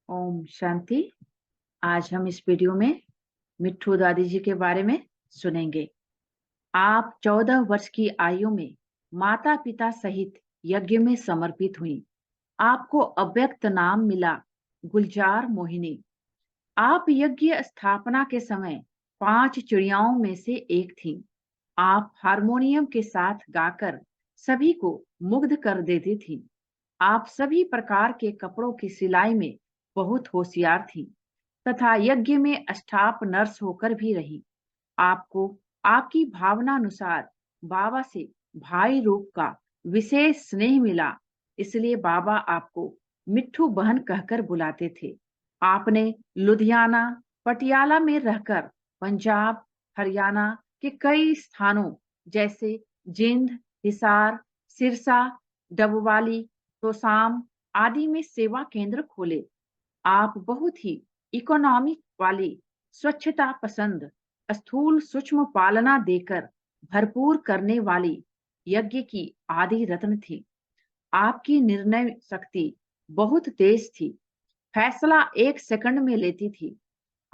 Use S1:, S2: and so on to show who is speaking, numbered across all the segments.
S1: ओम शांति। आज हम इस वीडियो में मिट्ठू दादी जी के बारे में सुनेंगे। आप 14 वर्ष की आयु में माता पिता सहित यज्ञ में समर्पित हुई। आपको अव्यक्त नाम मिला, गुलजार मोहिनी। आप यज्ञ स्थापना के समय 5 चिड़ियाओं में से एक थीं। आप हारमोनियम के साथ गाकर सभी को मुग्ध कर देती थीं। आप सभी प्रकार के कपड़ों की सिलाई में बहुत होशियार थीं तथा यज्ञ में स्टाफ नर्स होकर भी रही। आपको आपकी भावनानुसार बाबा से भाई रूप का विशेष स्नेह मिला, इसलिए बाबा आपको मिट्ठू बहन कहकर बुलाते थे। आपने लुधियाना, पटियाला में रहकर पंजाब, हरियाणा के कई स्थानों जैसे जिंद, हिसार, सिरसा, डबवाली, तोसाम आदि में सेवा केंद्र खोले। आप बहुत ही इकोनॉमिक वाली, स्वच्छता पसंद, स्थूल सूक्ष्म पालना देकर भरपूर करने वाली यज्ञ की आदि रत्न थी। आपकी निर्णय शक्ति बहुत तेज थी, फैसला एक सेकंड में लेती थी।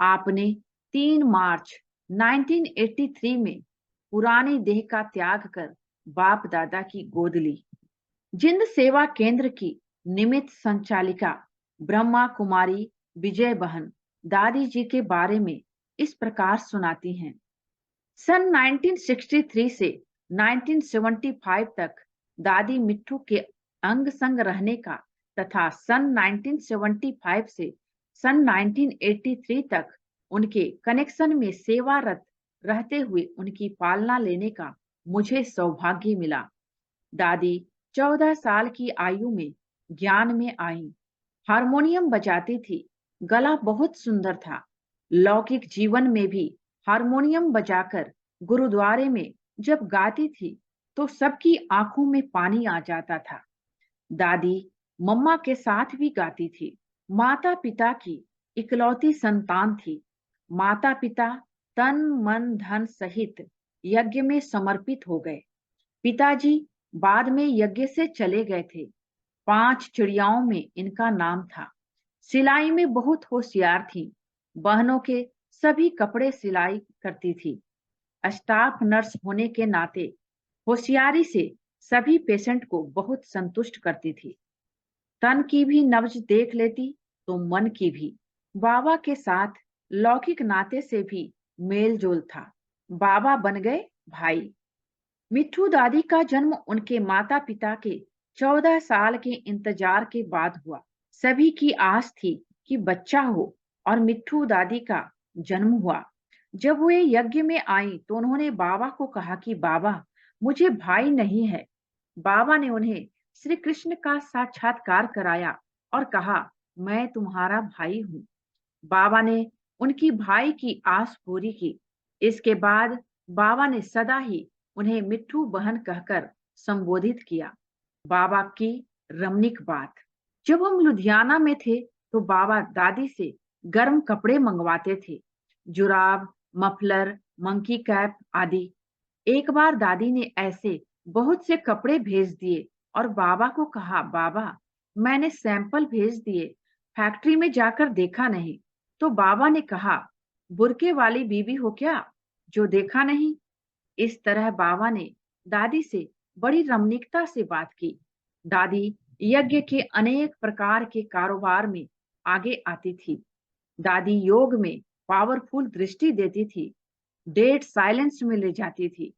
S1: आपने 3 मार्च 1983 में पुरानी देह का त्याग कर बाप दादा की गोद ली। जिंद सेवा केंद्र की निमित्त संचालिका ब्रह्मा कुमारी विजय बहन दादी जी के बारे में इस प्रकार सुनाती हैं। सन 1963 से 1975 तक दादी मिट्ठू के अंग संग रहने का तथा सन 1975 से सन 1983 तक उनके कनेक्शन में सेवारत रहते हुए उनकी पालना लेने का मुझे सौभाग्य मिला। दादी 14 साल की आयु में ज्ञान में आई। हारमोनियम बजाती थी। गला बहुत सुंदर था। लौकिक जीवन में भी हारमोनियम बजाकर गुरुद्वारे में जब गाती थी तो सबकी आंखों में पानी आ जाता था। दादी मम्मा के साथ भी गाती थी। माता पिता की इकलौती संतान थी। माता पिता तन मन धन सहित यज्ञ में समर्पित हो गए। पिताजी बाद में यज्ञ से चले गए थे। 5 चिड़ियाओं में इनका नाम था। सिलाई में बहुत होशियार थी। बहनों के सभी कपड़े सिलाई करती थी। स्टाफ नर्स होने के नाते होशियारी से सभी पेशेंट को बहुत संतुष्ट करती थी। तन की भी नब्ज देख लेती तो मन की भी। बाबा के साथ लौकिक नाते से भी मेल जोल था। बाबा बन गए भाई। मिट्ठू दादी का जन्म उनके माता पिता के 14 साल के इंतजार के बाद हुआ। सभी की आस थी कि बच्चा हो और मिट्ठू दादी का जन्म हुआ। जब वे यज्ञ में आई तो उन्होंने बाबा को कहा कि बाबा, मुझे भाई नहीं है। बाबा ने उन्हें श्री कृष्ण का साक्षात्कार कराया और कहा, मैं तुम्हारा भाई हूँ। बाबा ने उनकी भाई की आस पूरी की। इसके बाद बाबा ने सदा ही उन्हें मिट्ठू बहन कहकर संबोधित किया। बाबा की रमणीक बात। जब हम लुधियाना में थे तो बाबा दादी से गर्म कपड़े मंगवाते थे, जुराब, मफलर, मंकी कैप आदि। एक बार दादी ने ऐसे बहुत से कपड़े भेज दिए और बाबा को कहा, बाबा, मैंने सैंपल भेज दिए, फैक्ट्री में जाकर देखा नहीं। तो बाबा ने कहा, बुरके वाली बीबी हो क्या जो देखा नहीं? इस तरह बाबा ने दादी से बड़ी रमणीकता से बात की। दादी यज्ञ के अनेक प्रकार के कारोबार में आगे आती थी। दादी योग में पावरफुल दृष्टि देती थी। डेड साइलेंस में ले जाती थी।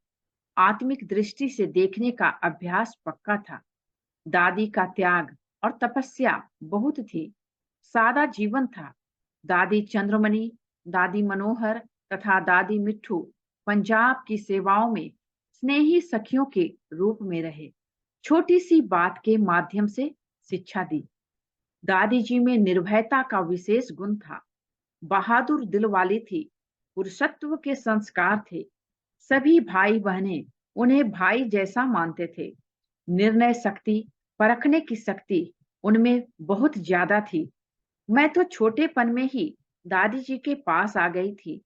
S1: आत्मिक दृष्टि से देखने का अभ्यास पक्का था। दादी का त्याग और तपस्या बहुत थी। सादा जीवन था। दादी चंद्रमणि, दादी मनोहर तथा दादी मिट्ठू पंजाब की सेवाओं में स्नेही सखियों के रूप में रहे। छोटी सी बात के माध्यम से शिक्षा दी। दादी जी में निर्भयता का विशेष गुण था। बहादुर दिल वाली थी। पुरुषत्व के संस्कार थे। सभी भाई बहनें उन्हें भाई जैसा मानते थे। निर्णय शक्ति, परखने की शक्ति उनमें बहुत ज्यादा थी। मैं तो छोटेपन में ही दादी जी के पास आ गई थी।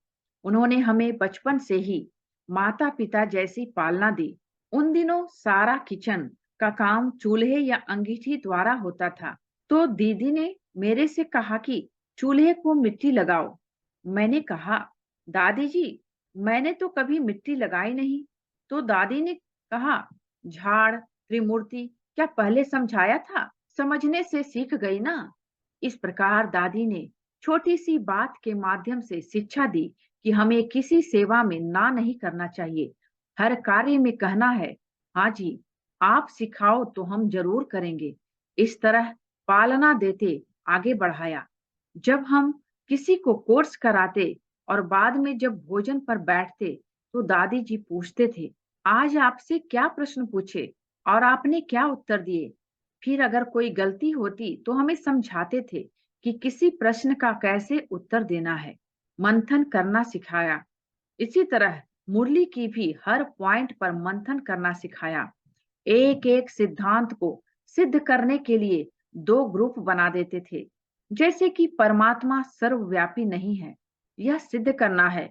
S1: उन्होंने हमें बचपन से ही माता पिता जैसी पालना दी। उन दिनों सारा किचन का काम चूल्हे या अंगीठी द्वारा होता था, तो दीदी ने मेरे से कहा कि चूल्हे को मिट्टी लगाओ। मैंने कहा, दादी जी, मैंने तो कभी मिट्टी लगाई नहीं। तो दादी ने कहा, झाड़, त्रिमूर्ति क्या पहले समझाया था? समझने से सीख गई ना। इस प्रकार दादी ने छोटी सी बात के माध्यम से शिक्षा दी कि हमें किसी सेवा में ना नहीं करना चाहिए, हर कार्य में कहना है, हाँ जी, आप सिखाओ तो हम जरूर करेंगे। इस तरह पालना देते आगे बढ़ाया। जब हम किसी को कोर्स कराते और बाद में जब भोजन पर बैठते, तो दादी जी पूछते थे, आज आपसे क्या प्रश्न पूछे और आपने क्या उत्तर दिए? फिर अगर कोई गलती होती तो हमें समझाते थे कि किसी प्रश्न का कैसे उत्तर देना है। मंथन करना सिखाया। इसी तरह मुरली की भी हर पॉइंट पर मंथन करना सिखाया। एक एक सिद्धांत को सिद्ध करने के लिए दो ग्रुप बना देते थे। जैसे कि परमात्मा सर्वव्यापी नहीं है, यह सिद्ध करना है।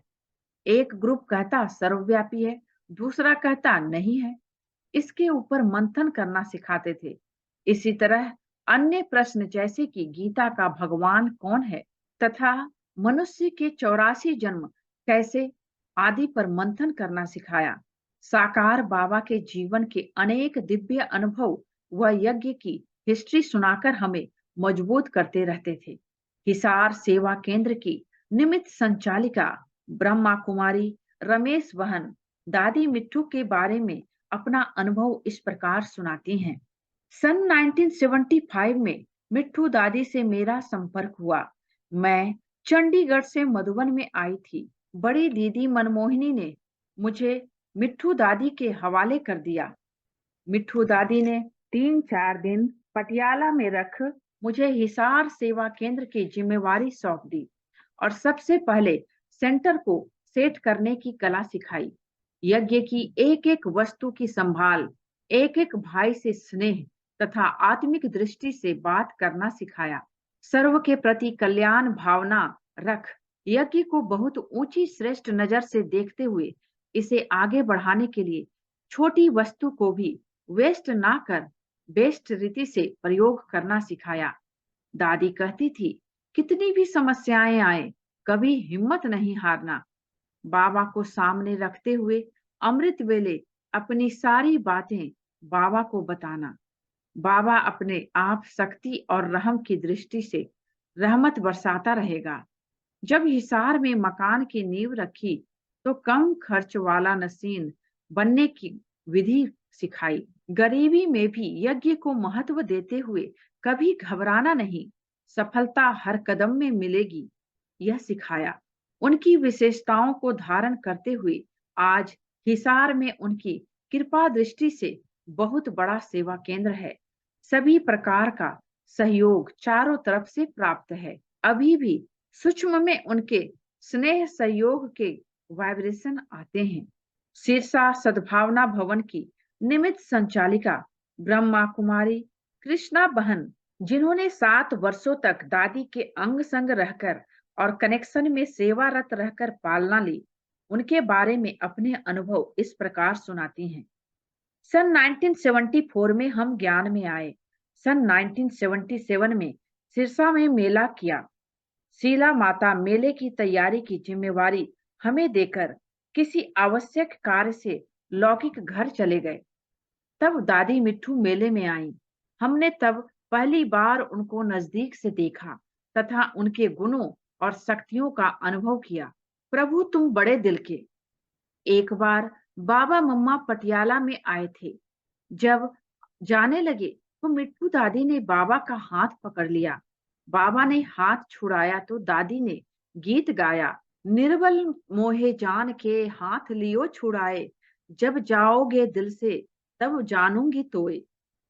S1: एक ग्रुप कहता सर्वव्यापी है, दूसरा कहता नहीं है। इसके ऊपर मंथन करना सिखाते थे। इसी तरह अन्य प्रश्न जैसे कि गीता का भगवान कौन है तथा मनुष्य के 84 जन्म कैसे आदि पर मंथन करना सिखाया। साकार बाबा के जीवन के अनेक दिव्य अनुभव व यज्ञ की हिस्ट्री सुनाकर हमें मजबूत करते रहते थे। हिसार सेवा केंद्र की निमित्त संचालिका ब्रह्मा कुमारी रमेश बहन दादी मिट्ठू के बारे में अपना अनुभव इस प्रकार सुनाती हैं। सन 1975 में मिट्ठू दादी से मेरा संपर्क हुआ। मैं चंडीगढ़ से मधुबन में आई थी। बड़ी दीदी मनमोहिनी ने मुझे मिट्ठू दादी के हवाले कर दिया। मिट्ठू दादी ने 3-4 दिन पटियाला में रख मुझे हिसार सेवा केंद्र की जिम्मेवारी सौंप दी और सबसे पहले सेंटर को सेट करने की कला सिखाई। यज्ञ की एक एक वस्तु की संभाल, एक एक भाई से स्नेह तथा आत्मिक दृष्टि से बात करना सिखाया। सर्व के प्रति कल्याण भावना रख यज्ञ को बहुत ऊंची श्रेष्ठ नजर से देखते हुए इसे आगे बढ़ाने के लिए छोटी वस्तु को भी वेस्ट ना कर बेस्ट रीति से प्रयोग करना सिखाया। दादी कहती थी, कितनी भी समस्याएं आए, कभी हिम्मत नहीं हारना। बाबा को सामने रखते हुए अमृत वेले अपनी सारी बातें बाबा को बताना। बाबा अपने आप शक्ति और रहम की दृष्टि से रहमत बरसाता रहेगा। जब हिसार में मकान की नींव रखी तो कम खर्च वाला नसीन बनने की विधि सिखाई। गरीबी में भी यज्ञ को महत्व देते हुए कभी घबराना नहीं, सफलता हर कदम में मिलेगी, यह सिखाया। उनकी विशेषताओं को धारण करते हुए आज हिसार में उनकी कृपा दृष्टि से बहुत बड़ा सेवा केंद्र है। सभी प्रकार का सहयोग चारों तरफ से प्राप्त है। अभी भी सूक्ष्म में उनके स्नेह सहयोग के वाइब्रेशन आते हैं। सिरसा सद्भावना भवन की निमित्त संचालिका ब्रह्मा कुमारी कृष्णा बहन, जिन्होंने 7 वर्षों तक दादी के अंग संग रहकर और कनेक्शन में सेवारत रहकर पालना ली, उनके बारे में अपने अनुभव इस प्रकार सुनाती हैं। सन 1974 में हम ज्ञान में आए। सन 1977 में सिरसा में मेला किया। शीला माता मेले की तैयारी की जिम्मेवारी हमें देकर किसी आवश्यक कार्य से लौकिक घर चले गए। तब दादी मिट्ठू मेले में आई। हमने तब पहली बार उनको नजदीक से देखा तथा उनके गुणों और शक्तियों का अनुभव किया। प्रभु तुम बड़े दिल के। एक बार बाबा मम्मा पटियाला में आए थे। जब जाने लगे तो मिट्ठू दादी ने बाबा का हाथ पकड़ लिया। बाबा ने हाथ छुड़ाया तो दादी ने गीत गाया, निर्बल मोहे जान के हाथ लियो छुड़ाए, जब जाओगे दिल से तब जानूंगी तोए।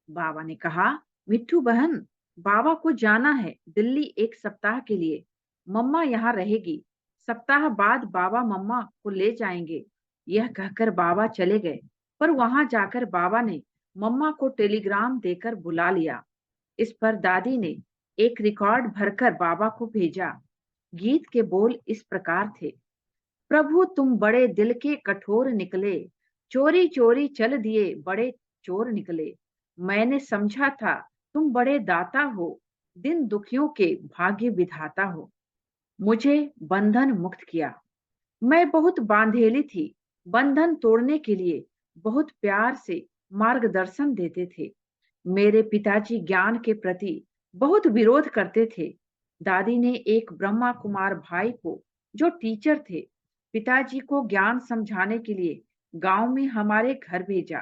S1: बाबा ने कहा, मिट्ठू बहन, बाबा को जाना है दिल्ली 1 सप्ताह के लिए। मम्मा यहाँ रहेगी। सप्ताह बाद बाबा मम्मा को ले जाएंगे। यह कहकर बाबा चले गए, पर वहां जाकर बाबा ने मम्मा को टेलीग्राम देकर बुला लिया। इस पर दादी ने एक रिकॉर्ड भरकर बाबा को भेजा। गीत के बोल इस प्रकार थे, प्रभु तुम बड़े दिल के कठोर निकले, चोरी चोरी चल दिए बड़े चोर निकले। मैंने समझा था तुम बड़े दाता हो, दिन दुखियों के भाग्य विधाता हो। मुझे बंधन मुक्त किया। मैं बहुत बांधेली थी। बंधन तोड़ने के लिए बहुत प्यार से मार्गदर्शन देते थे। मेरे पिताजी ज्ञान के प्रति बहुत विरोध करते थे। दादी ने एक ब्रह्मा कुमार भाई को, जो टीचर थे, पिताजी को ज्ञान समझाने के लिए गांव में हमारे घर भेजा।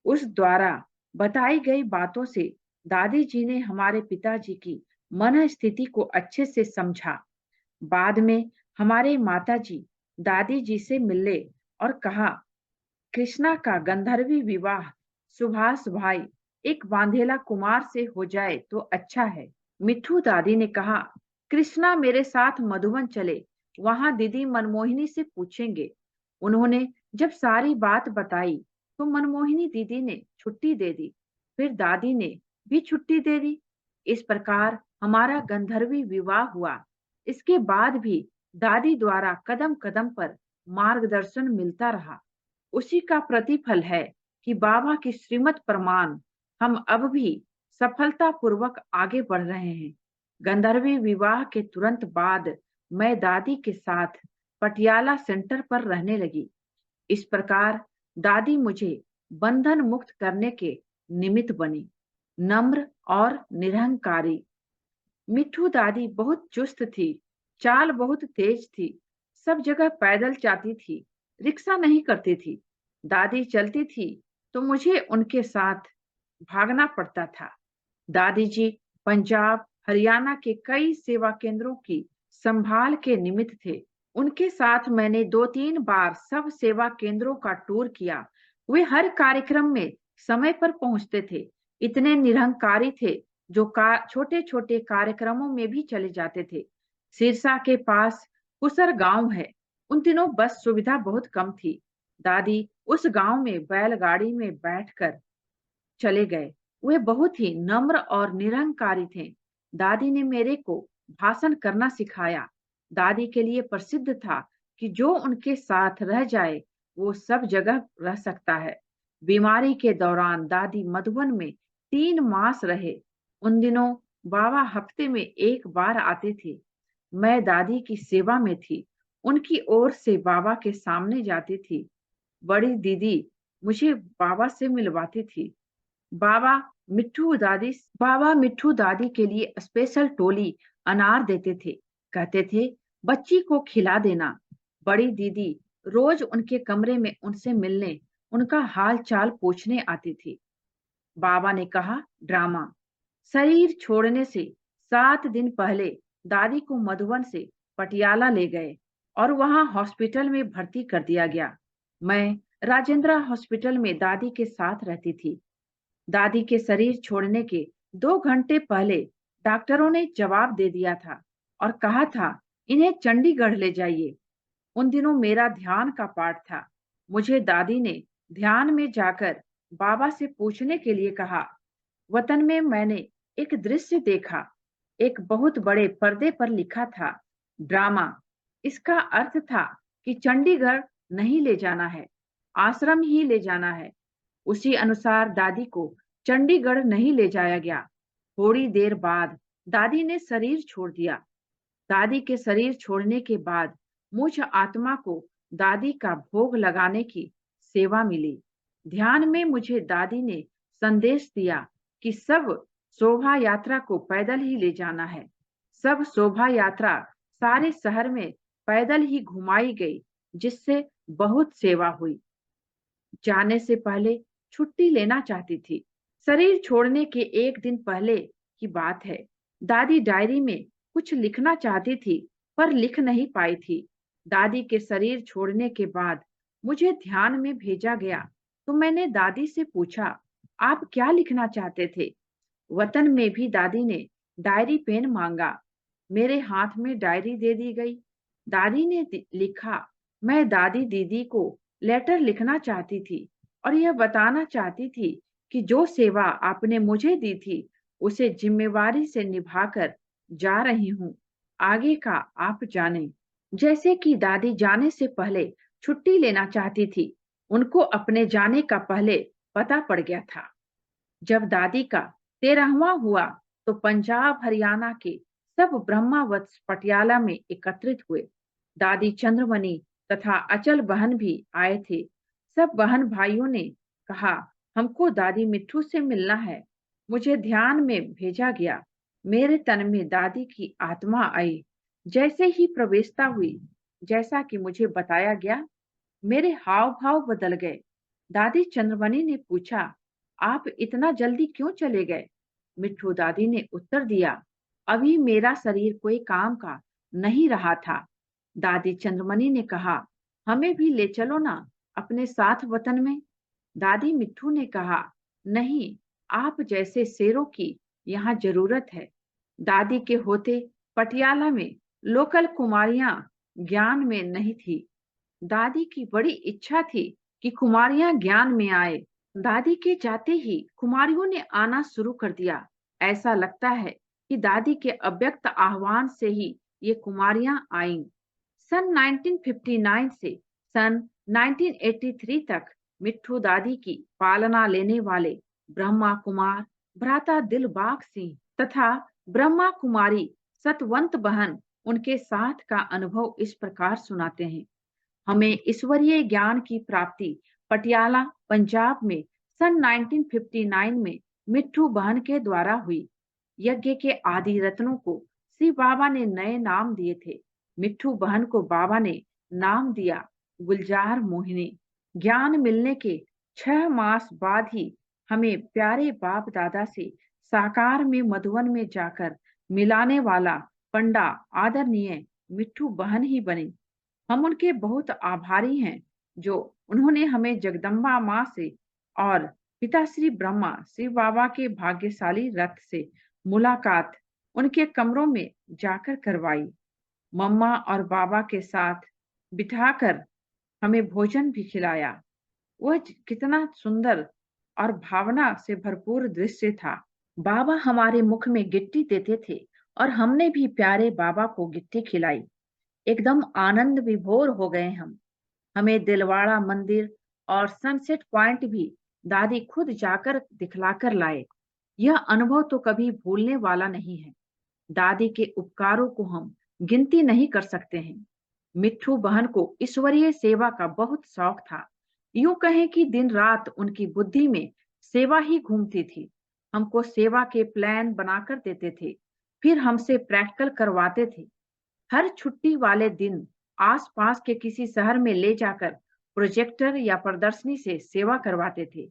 S1: उस द्वारा बताई गई बातों से दादी जी ने हमारे पिताजी की मन स्थिति को अच्छे से समझा। बाद में हमारे माताजी दादी जी से मिले और कहा, कृष्णा का गंधर्वी विवाह सुभाष भाई एक बांधेला कुमार से हो जाए तो अच्छा है। मिट्ठू दादी ने कहा, कृष्णा मेरे साथ मधुबन चले, वहां दीदी मनमोहिनी से पूछेंगे। उन्होंने जब सारी बात बताई तो मनमोहिनी दीदी ने छुट्टी दे दी। फिर दादी ने भी छुट्टी दे दी। इस प्रकार हमारा गंधर्वी विवाह हुआ। इसके बाद भी दादी द्वारा कदम कदम पर मार्गदर्शन मिलता रहा। उसी का प्रतिफल है कि बाबा की श्रीमत प्रमाण हम अब भी सफलता पूर्वक आगे बढ़ रहे हैं। गंधर्वी विवाह के तुरंत बाद मैं दादी के साथ पटियाला सेंटर पर रहने लगी। इस प्रकार दादी मुझे बंधन मुक्त करने के निमित्त बनी। नम्र और निरहंकारी। मिट्ठू दादी बहुत चुस्त थी, चाल बहुत तेज थी, सब जगह पैदल जाती थी, रिक्शा नहीं करती थी। दादी चलती थी तो मुझे उनके साथ भागना पड़ता था। दादी जी पंजाब, हरियाणा के कई सेवा केंद्रों की संभाल के निमित्त थे। उनके साथ मैंने 2-3 बार सब सेवा केंद्रों का टूर किया। वे हर कार्यक्रम में समय पर पहुंचते थे। इतने निरहंकारी थे जो छोटे छोटे कार्यक्रमों में भी चले जाते थे। सिरसा के पास कुसर गांव है। उन दिनों बस सुविधा बहुत कम थी। दादी उस गांव में बैलगाड़ी में बैठकर चले गए। वे बहुत ही नम्र और निरहंकारी थे। दादी ने मेरे को भाषण करना सिखाया। दादी के लिए प्रसिद्ध था कि जो उनके साथ रह जाए वो सब जगह रह सकता है। बीमारी के दौरान दादी मधुबन में 3 मास रहे। उन दिनों बाबा हफ्ते में 1 बार आते थे। मैं दादी की सेवा में थी। उनकी ओर से बाबा के सामने जाती थी। बड़ी दीदी मुझे बाबा से मिलवाती थी। बाबा बाबा मिट्ठू दादी के लिए स्पेशल टोली अनार देते थे। कहते थे, बच्ची को खिला देना। बड़ी दीदी रोज उनके कमरे में उनसे मिलने, उनका हाल चाल पूछने आती थी। बाबा ने कहा, ड्रामा। शरीर छोड़ने से 7 दिन पहले दादी को मधुबन से पटियाला ले गए और वहां हॉस्पिटल में भर्ती कर दिया गया। मैं राजेंद्रा हॉस्पिटल में दादी के साथ रहती थी। दादी के शरीर छोड़ने के 2 घंटे पहले डॉक्टरों ने जवाब दे दिया था और कहा था, इन्हें चंडीगढ़ ले जाइए। उन दिनों मेरा ध्यान का पाठ था। मुझे दादी ने ध्यान में जाकर बाबा से पूछने के लिए कहा। वतन में मैंने एक दृश्य देखा। एक बहुत बड़े पर्दे पर लिखा था, ड्रामा। इसका अर्थ था कि चंडीगढ़ नहीं ले जाना है, आश्रम ही ले जाना है। उसी अनुसार दादी को चंडीगढ़ नहीं ले जाया गया। थोड़ी देर बाद दादी ने शरीर छोड़ दिया। दादी के शरीर छोड़ने के बाद मुझ आत्मा को दादी का भोग लगाने की सेवा मिली। ध्यान में मुझे दादी ने संदेश दिया कि सब शोभा यात्रा को पैदल ही ले जाना है। सब शोभा यात्रा सारे शहर में पैदल ही घुमाई गई, जिससे बहुत सेवा हुई। जाने से पहले छुट्टी लेना चाहती थी। शरीर छोड़ने के 1 दिन पहले की बात है। दादी डायरी में कुछ लिखना चाहती थी पर लिख नहीं पाई थी। दादी के शरीर छोड़ने के बाद मुझे ध्यान में भेजा गया तो मैंने दादी से पूछा, आप क्या लिखना चाहते थे? वतन में भी दादी ने डायरी पेन मांगा। मेरे हाथ में डायरी दे दी गई। दादी ने लिखा, मैं दादी दीदी को लेटर लिखना चाहती थी और यह बताना चाहती थी कि जो सेवा आपने मुझे दी थी उसे जिम्मेवारी से निभाकर जा रही हूँ। आगे का आप जाने। जैसे कि दादी जाने से पहले छुट्टी लेना चाहती थी, उनको अपने जाने का पहले पता पड़ गया था। जब दादी का 13वां हुआ तो पंजाब हरियाणा के सब ब्रह्मावत्स पटियाला में एकत्रित हुए। दादी चंद्रमणि तथा अचल बहन भी आए थे। सब बहन भाइयों ने कहा, हमको दादी मिट्ठू से मिलना है। मुझे ध्यान में भेजा गया। मेरे तन में दादी की आत्मा आई। जैसे ही प्रवेशता हुई, जैसा कि मुझे बताया गया, मेरे हाव भाव बदल गए। दादी चंद्रमणि ने पूछा, आप इतना जल्दी क्यों चले गए? मिट्ठू दादी ने उत्तर दिया, अभी मेरा शरीर कोई काम का नहीं रहा था। दादी चंद्रमणि ने कहा, हमें भी ले चलो ना अपने साथ वतन में। दादी मिट्ठू ने कहा, नहीं, आप जैसे शेरों की यहाँ जरूरत है। दादी के होते पटियाला में लोकल कुमारियां ज्ञान में नहीं थी। दादी की बड़ी इच्छा थी कि कुमारियां ज्ञान में आए। दादी के जाते ही कुमारियों ने आना शुरू कर दिया। ऐसा लगता है कि दादी के अव्यक्त आह्वान से ही ये कुमारियां आईं। सन 1959 से सन 1983 तक मिट्ठू दादी की पालना लेने वाले ब्रह्मा कुमार भ्राता दिलबाग सिंह तथा ब्रह्मा कुमारी सतवंत बहन उनके साथ का अनुभव इस प्रकार सुनाते हैं। हमें ईश्वरीय ज्ञान की प्राप्ति पटियाला पंजाब में सन 1959 में मिट्ठू बहन के द्वारा हुई। यज्ञ के आदि रत्नों को श्री बाबा ने नए नाम दिए थे। मिट्ठू बहन को बाबा ने नाम दिया गुलजार मोहिनी। ज्ञान मिलने के 6 मास बाद ही हमें प्यारे बाप दादा से साकार में मधुवन में जाकर मिलाने वाला पंडा आदरणीय मिट्ठू बहन ही बने। हम उनके बहुत आभारी हैं जो उन्होंने हमें जगदम्बा माँ से और पिता श्री ब्रह्मा श्री बाबा के भाग्यशाली रथ से मुलाकात उनके कमरों में जाकर करवाई। मम्मा और बाबा के साथ बिठाकर हमें भोजन भी खिलाया। वह कितना सुंदर और भावना से भरपूर दृश्य था। बाबा हमारे मुख में गिट्टी देते थे और हमने भी प्यारे बाबा को गिट्टी खिलाई। एकदम आनंद विभोर हो गए हम। हमें दिलवाड़ा मंदिर और सनसेट पॉइंट भी दादी खुद जाकर दिखलाकर लाए। यह अनुभव तो कभी भूलने वाला नहीं है। दादी के उपकारों को हम गिनती नहीं कर सकते हैं। मिट्ठू बहन को ईश्वरीय सेवा का बहुत शौक था। यूं कहें कि दिन रात उनकी बुद्धि में सेवा ही घूमती थी। हमको सेवा के प्लान बनाकर देते थे, फिर हमसे प्रैक्टिकल करवाते थे। हर छुट्टी वाले दिन आसपास के किसी शहर में ले जाकर प्रोजेक्टर या प्रदर्शनी से सेवा करवाते थे।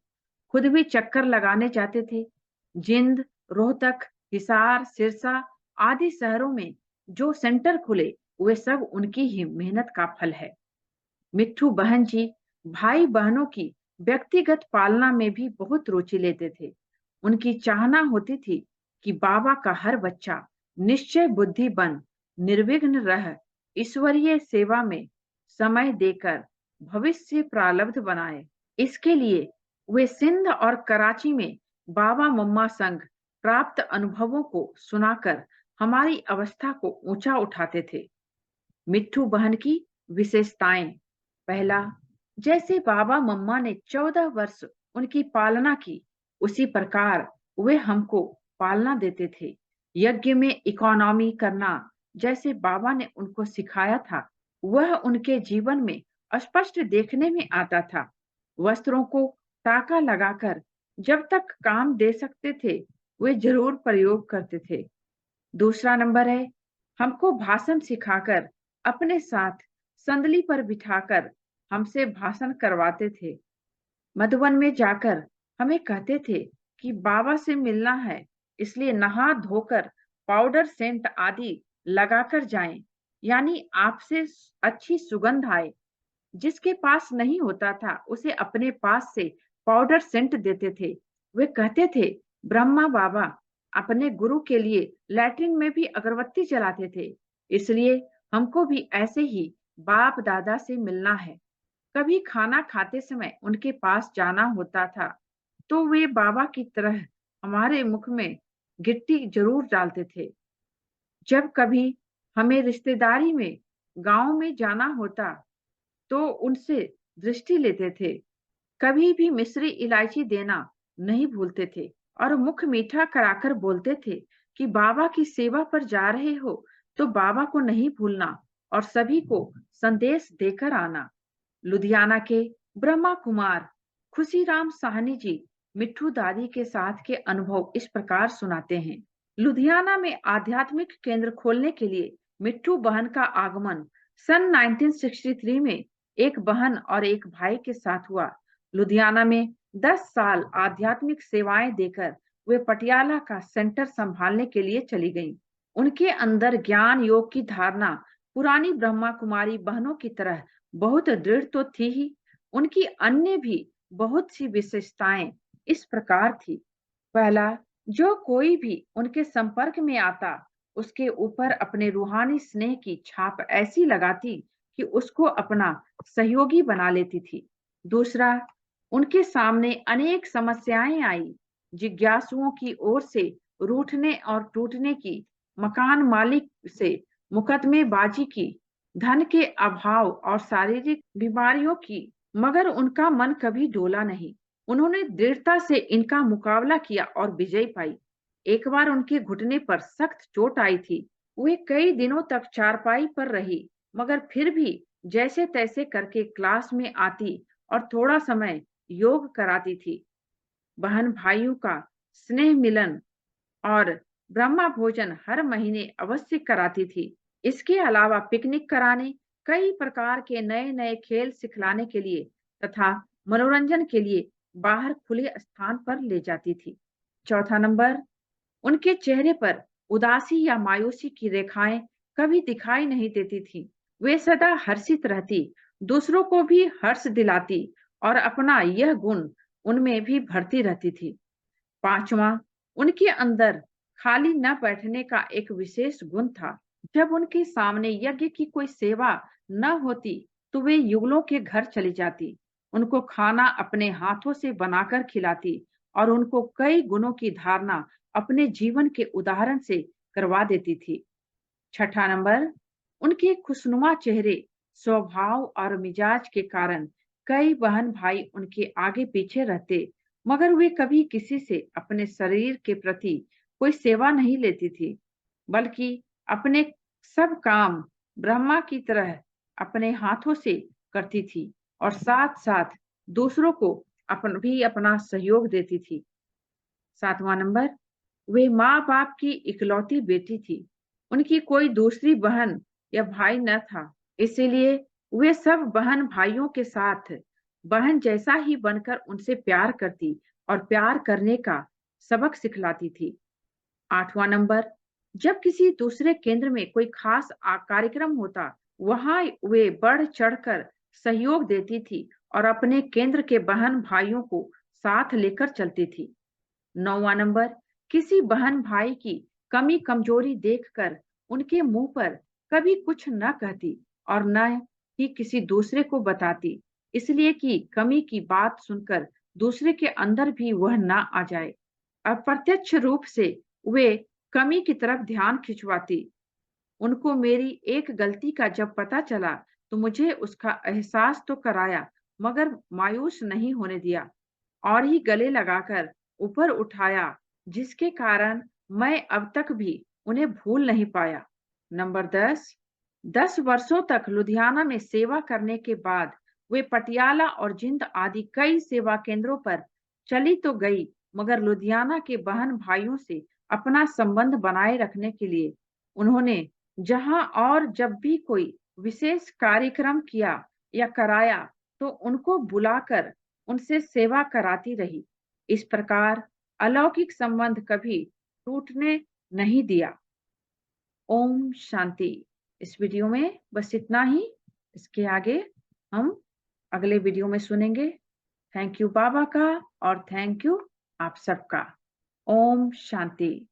S1: खुद भी चक्कर लगाने जाते थे। जिंद, रोहतक, हिसार, सिरसा आदि शहरों में जो सेंटर खुले, वे सब उनकी ही मेहनत का फल है। मिट्ठू बहन जी भाई बहनों की व्यक्तिगत पालना में भी बहुत रुचि लेते थे। उनकी चाहना होती थी कि बाबा का हर बच्चा निश्चय बुद्धि बन निर्विघ्न रह ईश्वरीय सेवा में समय देकर भविष्य प्रारब्ध बनाए। इसके लिए वे सिंध और कराची में बाबा मम्मा संग प्राप्त अनुभवों को सुनाकर हमारी अवस्था को ऊंचा उठाते थे। मिट्ठू बहन की विशेषताएं। पहला, जैसे बाबा मम्मा ने 14 वर्ष उनकी पालना की, उसी प्रकार वे हमको पालना देते थे। यज्ञ में इकोनॉमी करना जैसे बाबा ने उनको सिखाया था, वह उनके जीवन में स्पष्ट देखने में आता था। वस्त्रों को टाका लगाकर जब तक काम दे सकते थे, वे जरूर प्रयोग करते थे। दूसरा नंबर है, हमको भाषण सिखाकर अपने साथ संदली पर बिठाकर हमसे भाषण करवाते थे। मधुबन में जाकर हमें कहते थे कि बाबा से मिलना है, इसलिए नहा धोकर पाउडर सेंट आदि लगाकर जाएं, यानी आपसे अच्छी सुगंध आए। जिसके पास नहीं होता था उसे अपने पास से पाउडर सेंट देते थे। वे कहते थे, ब्रह्मा बाबा अपने गुरु के लिए लैट्रिन में भी अगरबत्ती जलाते थे, इसलिए हमको भी ऐसे ही बाप दादा से मिलना है। कभी खाना खाते समय उनके पास जाना होता था तो वे बाबा की तरह हमारे मुख में गिट्टी जरूर डालते थे। जब कभी हमें रिश्तेदारी में गांव में जाना होता तो उनसे दृष्टि लेते थे। कभी भी मिश्री इलायची देना नहीं भूलते थे और मुख मीठा कराकर बोलते थे कि बाबा की सेवा पर जा रहे हो तो बाबा को नहीं भूलना और सभी को संदेश देकर आना। लुधियाना के ब्रह्मा कुमार खुशीराम साहनी जी मिट्ठू दादी के साथ के अनुभव इस प्रकार सुनाते हैं। लुधियाना में आध्यात्मिक केंद्र खोलने के लिए मिट्ठू बहन का आगमन सन 1963 में एक बहन और एक भाई के साथ हुआ। लुधियाना में 10 साल आध्यात्मिक सेवाएं देकर वे पटियाला का सेंटर संभालने के लिए चली गईं। उनके अंदर ज्ञान योग की धारणा पुरानी ब्रह्मा कुमारी बहनों की तरह बहुत दृढ़ तो थी ही, उनकी अन्य भी बहुत सी विशेषताएं इस प्रकार थी। पहला, जो कोई भी उनके संपर्क में आता उसके ऊपर अपने रूहानी स्नेह की छाप ऐसी लगाती कि उसको अपना सहयोगी बना लेती थी। दूसरा, उनके सामने अनेक समस्याएं आई, जिज्ञासुओं की ओर से रूठने और टूटने की, मकान मालिक से मुकदमेबाजी की, धन के अभाव और शारीरिक बीमारियों की, मगर उनका मन कभी डोला नहीं। उन्होंने दृढ़ता से इनका मुकाबला किया और विजय पाई। एक बार उनके घुटने पर सख्त चोट आई थी। वे कई दिनों तक चारपाई पर रही, मगर फिर भी जैसे तैसे करके क्लास में आती और थोड़ा समय योग कराती थी। बहन भाइयों का स्नेह मिलन और ब्रह्मा भोजन हर महीने अवश्य कराती थी। इसके अलावा पिकनिक कराने, कई प्रकार के नए नए खेल सिखलाने के लिए तथा मनोरंजन के लिए बाहर खुले स्थान पर ले जाती थी। चौथा नंबर, उनके चेहरे पर उदासी या मायूसी की रेखाएं कभी दिखाई नहीं देती थी। वे सदा हर्षित रहती, दूसरों को भी हर्ष दिलाती और अपना यह गुण उनमें भी भरती रहती थी। पांचवा, उनके अंदर खाली न बैठने का एक विशेष गुण था। जब उनके सामने यज्ञ की कोई सेवा न होती तो वे युगलों के घर चली जाती, उनको खाना अपने हाथों से बनाकर खिलाती और उनको कई गुणों की धारणा अपने जीवन के उदाहरण से करवा देती थी। छठा नंबर, उनके खुशनुमा चेहरे, स्वभाव और मिजाज के कारण कई बहन भाई उनके आगे पीछे रहते, मगर वे कभी किसी से अपने शरीर के प्रति कोई सेवा नहीं लेती थी, बल्कि अपने सब काम ब्रह्मा की तरह अपने हाथों से करती थी और साथ साथ दूसरों को अपना सहयोग देती थी। सातवां नंबर, वे माँ बाप की इकलौती बेटी थी। उनकी कोई दूसरी बहन या भाई न था, इसीलिए वे सब बहन भाइयों के साथ बहन जैसा ही बनकर उनसे प्यार करती और प्यार करने का सबक सिखलाती थी। आठवां नंबर, जब किसी दूसरे केंद्र में कोई खास कार्यक्रम होता, वहां वे बढ़ चढ़कर सहयोग देती थी और अपने केंद्र के बहन भाइयों को साथ लेकर चलती थी। नौवां नंबर, किसी बहन भाई की कमी कमजोरी देखकर उनके मुंह पर कभी कुछ न कहती और न ही किसी दूसरे को बताती, इसलिए कि कमी की बात सुनकर दूसरे के अंदर भी वह ना आ जाए। अप्रत्यक्ष रूप से वे कमी की तरफ ध्यान खिंचवाती। उनको मेरी एक गलती का जब पता चला तो मुझे उसका एहसास तो कराया, मगर मायूस नहीं होने दिया और ही गले लगाकर ऊपर उठाया, जिसके कारण मैं अब तक भी उन्हें भूल नहीं पाया। नंबर 10, 10 वर्षों तक लुधियाना में सेवा करने के बाद वे पटियाला और जिंद आदि कई सेवा केंद्रों पर चली तो गई, मगर लुधियाना के बहन भाइयों से अपना संबंध बनाए रखने के लिए उन्होंने जहां और जब भी कोई विशेष कार्यक्रम किया या कराया तो उनको बुलाकर उनसे सेवा कराती रही। इस प्रकार अलौकिक संबंध कभी टूटने नहीं दिया। ओम शांति। इस वीडियो में बस इतना ही। इसके आगे हम अगले वीडियो में सुनेंगे। थैंक यू बाबा का और थैंक यू आप सबका। ओम शांति।